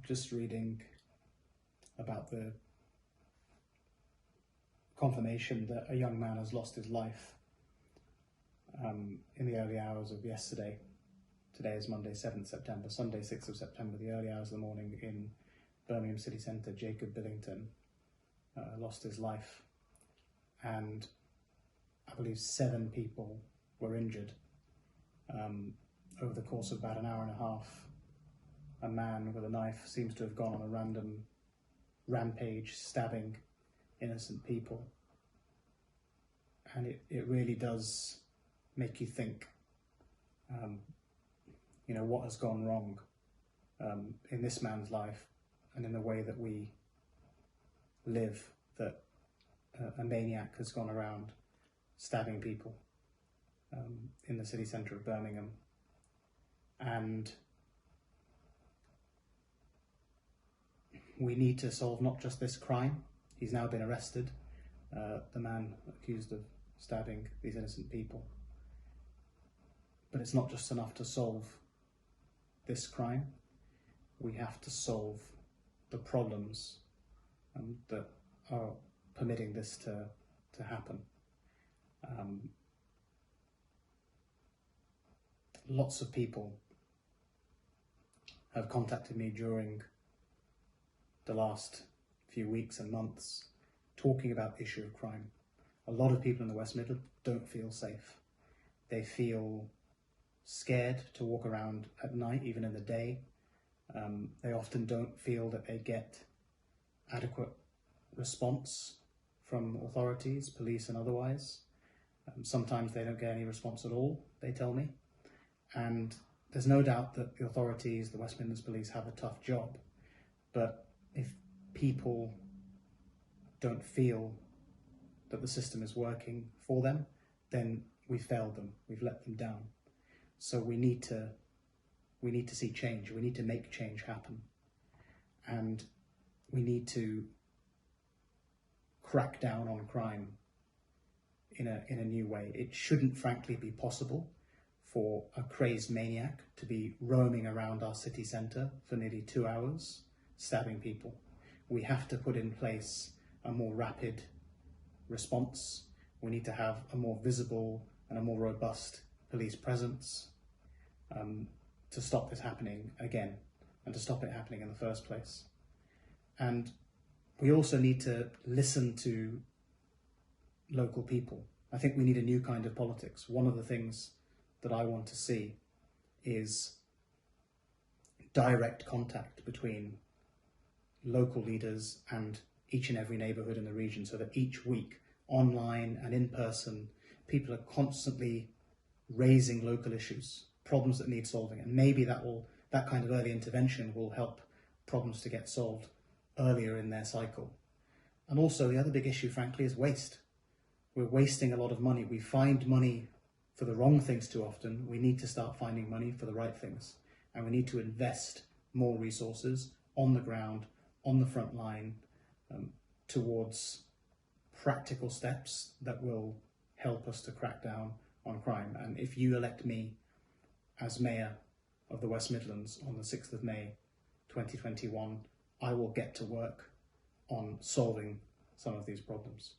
just reading about the confirmation that a young man has lost his life in the early hours of yesterday. Today is Monday, 7th September, Sunday, 6th of September, the early hours of the morning in Birmingham city centre. Jacob Billington lost his life, and I believe 7 people were injured. Over the course of about an hour and a half, a man with a knife seems to have gone on a random rampage, stabbing innocent people. And it really does make you think, what has gone wrong in this man's life and in the way that we live, that a maniac has gone around stabbing people in the city centre of Birmingham. And we need to solve not just this crime. He's now been arrested, the man accused of stabbing these innocent people. But it's not just enough to solve this crime. We have to solve the problems that are permitting this to happen. Lots of people have contacted me during the last few weeks and months talking about the issue of crime. A lot of people in the West Midlands don't feel safe. They feel scared to walk around at night, even in the day. They often don't feel that they get adequate response from authorities, police and otherwise. Sometimes they don't get any response at all, they tell me. And there's no doubt that the authorities, the West Midlands Police, have a tough job. But if people don't feel that the system is working for them, then we've failed them, we've let them down. So we need to see change, we need to make change happen. And we need to crack down on crime in a new way. It shouldn't frankly be possible for a crazed maniac to be roaming around our city centre for nearly 2 hours, stabbing people. We have to put in place a more rapid response. We need to have a more visible and a more robust police presence to stop this happening again and to stop it happening in the first place. And we also need to listen to local people. I think we need a new kind of politics. One of the things that I want to see is direct contact between local leaders and each and every neighbourhood in the region, so that each week, online and in person, people are constantly raising local issues, problems that need solving, and maybe that kind of early intervention will help problems to get solved earlier in their cycle. And also the other big issue, frankly, is waste. We're wasting a lot of money. We find money for the wrong things too often. We need to start finding money for the right things, and we need to invest more resources on the ground, on the front line, towards practical steps that will help us to crack down on crime. And if you elect me as Mayor of the West Midlands on the 6th of May 2021, I will get to work on solving some of these problems.